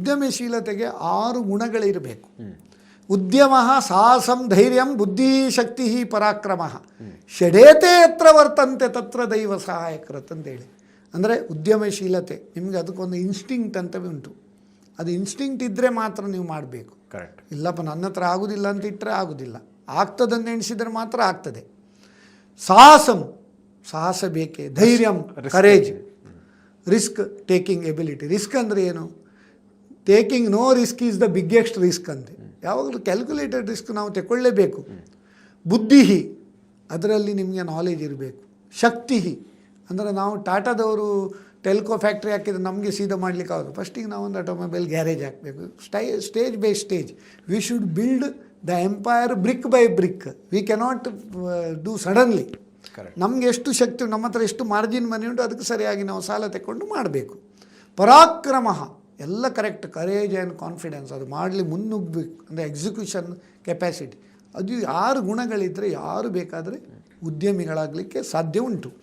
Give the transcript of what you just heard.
ಉದ್ಯಮಶೀಲತೆಗೆ 6 ಗುಣಗಳಿರಬೇಕು. ಉದ್ಯಮ ಸಾಹಸಂ ಧೈರ್ಯಂ ಬುದ್ಧಿಶಕ್ತಿ ಪರಾಕ್ರಮ ಷಡೇತೆ ಯತ್ರ ವರ್ತಂತೆ ತತ್ರ ದೈವ ಸಹಾಯಕರತ್ ಅಂತೇಳಿ. ಅಂದರೆ ಉದ್ಯಮಶೀಲತೆ ನಿಮಗೆ ಅದಕ್ಕೊಂದು ಇನ್ಸ್ಟಿಂಕ್ಟ್ ಅಂತವೇ ಉಂಟು. ಅದು ಇನ್ಸ್ಟಿಂಕ್ಟ್ ಇದ್ದರೆ ಮಾತ್ರ ನೀವು ಮಾಡಬೇಕು. ಕರೆಕ್ಟ್. ಇಲ್ಲಪ್ಪ ನನ್ನ ಹತ್ರ ಆಗೋದಿಲ್ಲ ಅಂತ ಇಟ್ಟರೆ ಆಗೋದಿಲ್ಲ, ಆಗ್ತದಂತ ಎಣಿಸಿದರೆ ಮಾತ್ರ ಆಗ್ತದೆ. ಸಾಹಸ ಬೇಕೇ, ಧೈರ್ಯಂ courage, risk taking ability. Risk ಅಂದರೆ ಏನು? Taking no risk is the biggest risk ಅಂತೆ. ಯಾವಾಗಲೂ ಕ್ಯಾಲ್ಕುಲೇಟೆಡ್ ರಿಸ್ಕ್ ನಾವು ತಗೊಳ್ಳೇಬೇಕು. ಬುದ್ಧಿ, ಅದರಲ್ಲಿ ನಿಮಗೆ ನಾಲೆಜ್ ಇರಬೇಕು. ಶಕ್ತಿ ಅಂದರೆ ನಾವು ಟಾಟಾದವರು ಟೆಲ್ಕೋ ಫ್ಯಾಕ್ಟ್ರಿ ಹಾಕಿದ್ರೆ ನಮಗೆ ಸೀದಾ ಮಾಡಲಿಕ್ಕೆ ಆಗೋದು. ಫಸ್ಟಿಗೆ ನಾವೊಂದು ಆಟೋಮೊಬೈಲ್ ಗ್ಯಾರೇಜ್ ಹಾಕಬೇಕು. Stage by stage we should build the empire brick by brick. We cannot do suddenly. ನಮಗೆ ಎಷ್ಟು ಶಕ್ತಿ, ನಮ್ಮ ಹತ್ರ ಎಷ್ಟು ಮಾರ್ಜಿನ್ ಮನಿ ಉಂಟು ಅದಕ್ಕೆ ಸರಿಯಾಗಿ ನಾವು ಸಾಲ ತಗೊಂಡು ಮಾಡಬೇಕು. ಪರಾಕ್ರಮ ಎಲ್ಲ ಕರೆಕ್ಟ್, ಕರೇಜ್ ಆ್ಯಂಡ್ ಕಾನ್ಫಿಡೆನ್ಸ್, ಅದು ಮಾಡಲಿ ಮುನ್ನುಗ್ಗಬೇಕು. ಅಂದರೆ ಎಕ್ಸಿಕ್ಯೂಷನ್ ಕೆಪ್ಯಾಸಿಟಿ, ಅದು 6 ಗುಣಗಳಿದ್ದರೆ ಯಾರು ಬೇಕಾದರೆ ಉದ್ಯಮಿಗಳಾಗಲಿಕ್ಕೆ ಸಾಧ್ಯ ಉಂಟು.